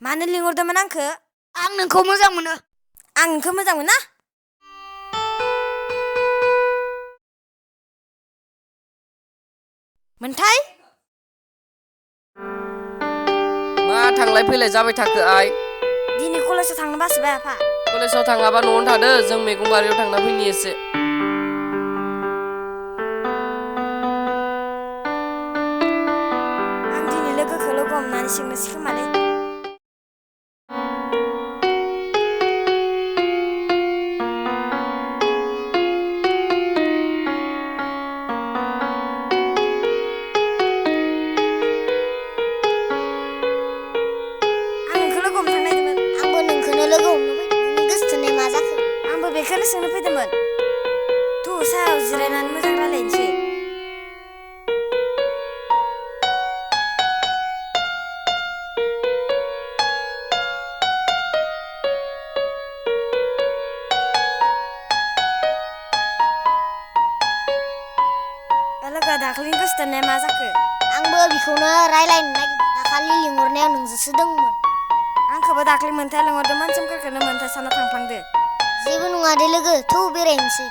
मानो लिंहरदोंमोन आंखो? आं नोंखौ मोजां मोनो। आं नोंखौ मोजां मोना? मोनथाय? मा थांलाय फैलाय जाबाय थाखो आइ? दिनै कलेजाव थांनो बासोबाय आफा। कलेजाव थाङाबा न'आवनो थादो, जों मैगं बारियाव थांना फैनि एसे। आं दिनै लोगोखौ लोगो हमनानै सोंनोसै खोमालै। आं नोंखौ लोगो हमनो थांनो नागिरदोंमोन। आंबो नोंखौनो लोगो हमनो फैदों। नोंनि गोसो थोनाय मा जाखो? आंबो बेखौनो सोंनो फैदोंमोन। सायाव जिरायनानै मोजां रायलायनोसै। लोगो दाख्लैनि गोसो थोनाया मा जाखो? आंबो बेखौनो रायलायनो नागिरदों। दाखालि लिंहरनायाव नोंजोंसो दंमोन। आंखौबो दाख्लै मोनथाया लिंहरदोंमोन, सोमखोरखौनो मोनथाय सानाव थांफ्लांदो। जेबो नङा दे लोगो, थौ बेरायनोसै।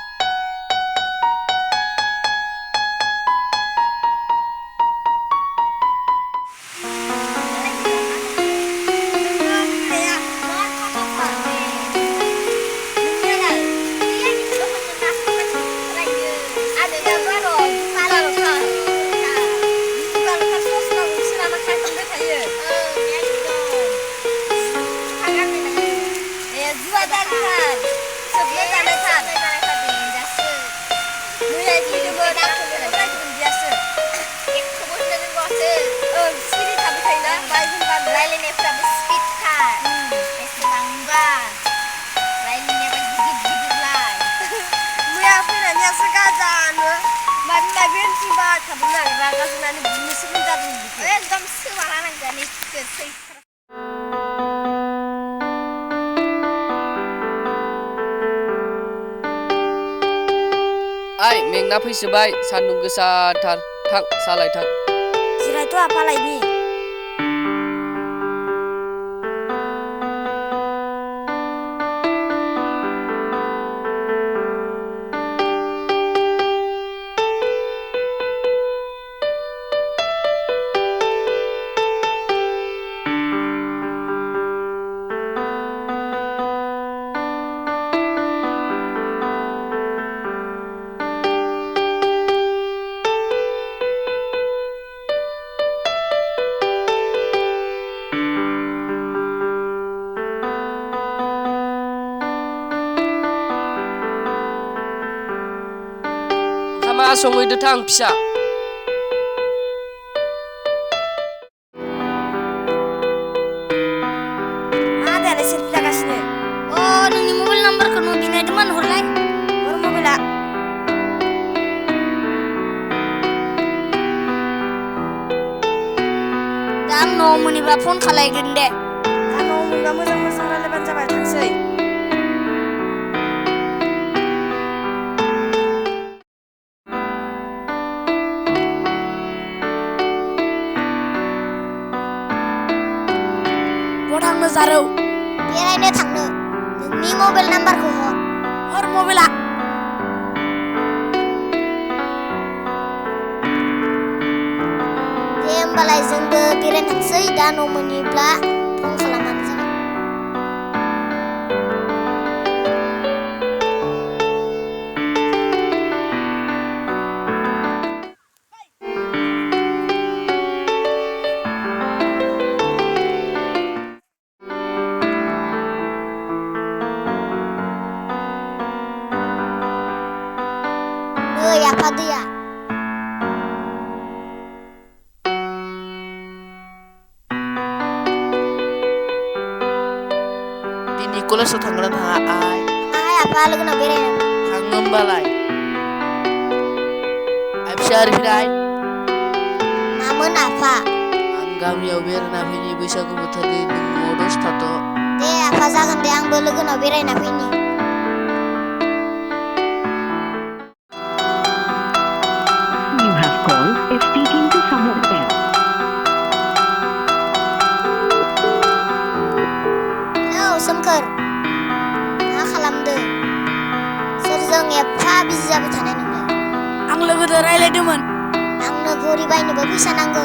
रायलायनायफ्राबो स्पिडथार। बेसेबांबा रायलायनायाबो गिदिर-गिदिरलाय। मैया फैनानैसो गाजानो माबा माबि होनथिंबा थादोंमोन आं रागा जोंनानै बुनोसो जादों बिखौ। एकदम सोमाना नांजानो सैथार। आइ मेंना फैसोबाय, सान्दुं गोसाथार। थां सालाय थां। जिरायथ' आफालायनि। ओंखामा संहैदो थां फिसा। मा आदायालाय सेल्फि लागासिनो? नोंनि मबाइल नाम्बारखौ बिनायदोंमोन, हरलाय। हर मबाइला। दा आं न'आव मोनैबा फन खालायगोन दे। दा न'आव मोनबा मोजां रायलायबानो जाबाय, थांसै। बहा थांनो जारौ? बेरायनो थांनो। नोंनि मबाइल नाम्बारखौ हर मबाइला। दे होमबालाय जोंबो बेरायनो थांसै। दा न' मोनैब्ला फन खालामबानो जाबाय। नै आफा दैया। दिनै कलेजाव थांगोन ना थाङा आइ? थाङाहाय आफा, लोगोनाव बेरायनो। थाङो होमबालाय। आइ फिसा ओरै फैलाय। मामोन आफा? आं गामियाव बेरायना फैनि बैसागु बोथोरनि, नों न'आव दसे थाथ'। दे आफा जागोन दे, आंबो लोगोनाव बेरायना फैनि। You have called is speaking to someone else. आं एफा बिजि जाबाय थानाय नंला। आं लोगोजों रायलायदोंमोन। आंनो घरि बायनोबो फैसा नांगौ।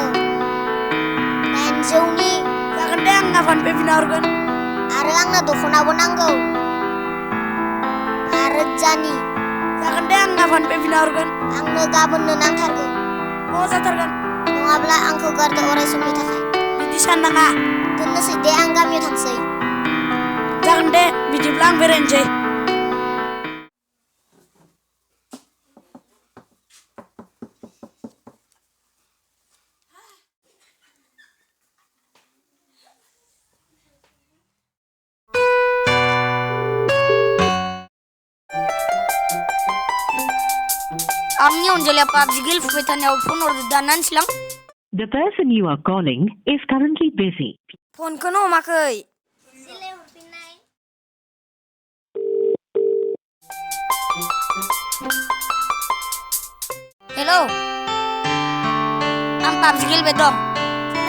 900नि। जागोन दे आं गाबोन फैफिनना हरगोन। आरो आंनो दख'नाबो नांगौ। 5,000नि। जागोन दे आं गाबोन फैफिनना हरगोन। आंनो गाबोननो नांथारगौ। जाथारगोन। नङाब्ला आंखौ गारदो अराय समनि थाखाय। बिदि साननाङा। दोननोसै दे आं गामियाव थांसै। जागोन दे बिदिब्ला आं बेरायनोसै। आंनि अनजालिया पाबजि गेलेफुबाय थानायाव फन हरदो दाननानैसैलां। The person you are calling is currently busy. फनखौनो हमाखै। हेलौ आं पाबजि गेलेबाय दं।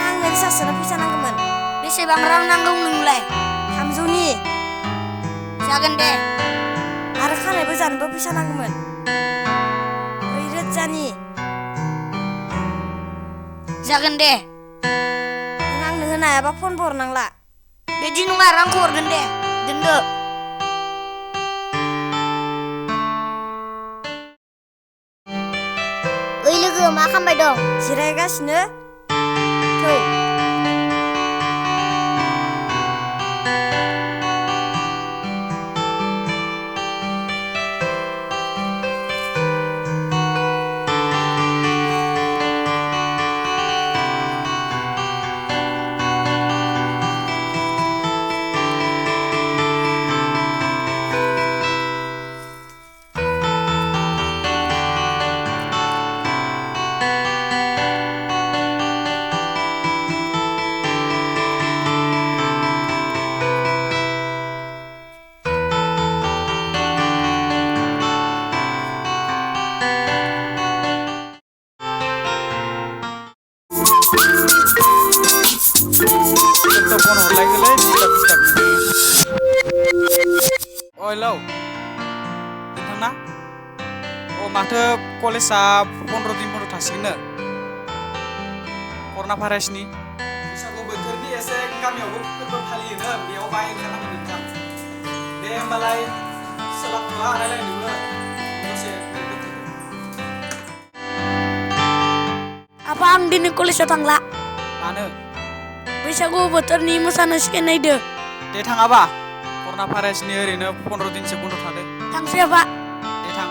आंनो रिसार्ज सोनो फैसा नांगौमोन। बेसेबां रां नांगौ नोंलाय? 300नि। जागोन दे। आरो खानायबो जानोबो फैसा नांगौमोन। 4,000नि। जागोन दे। नों आंनो होनो हायाबा फनबो हरनांला। बिदि नङा रांखौ हरगोन दे। दोनदो। ओइ लोगो मा खालामबाय दं? जिरायगासिनो। थौ। फन हरलायगोलै डिस्टार्बनो। हेलौ नोंथांना? माथो कलेजआ 15 दिन बन्द थासिगोननो। कर'ना भाइरासनि। बैसागु बोथोरनि एसे गामियावबो फोरबो फालियोनो बेयाव बाहाय ओंखारनांगोन नोंथां। दे होमबालाय सोलाबथ'ला रायलायनोबो दसे। आफा आं दिनै कलेजाव थांला। मानो? बैसागु बोथोरनि मोसानो सिखायनो नायदो। दे थाङाबा कर'ना भाइरासनि ओरैनो 15 दिनसो बन्द थादो। थांसै आफा। दे थां।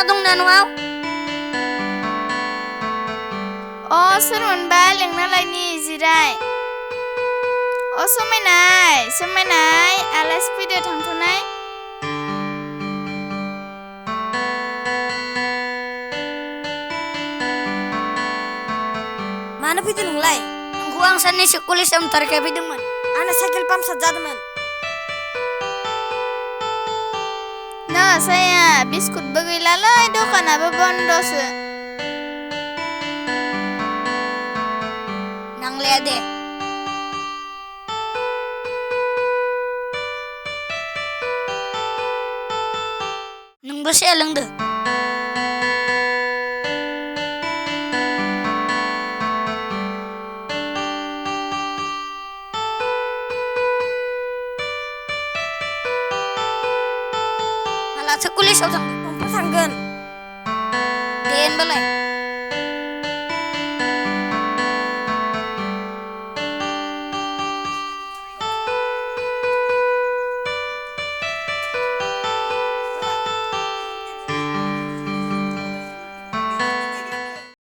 दंना न'आव अ सोरमोनबा लेंना लायनि जिराय अ समायनाय आलासि फैदो थांथ'नाय मानो फैदों नोंलाय? नोंखौ आं साननैसो कलेजाव थारखाय फैदोंमोन आंना साइकेल पाम्पसार जादोंमोन ना साया बिस्कुटबो गैलालै दखानाबो बन्दसो नांलाया दे नोंबो साया लोंदो मालाथो कलेजाव थांगोन फंफा थांगोन दे होनबालाय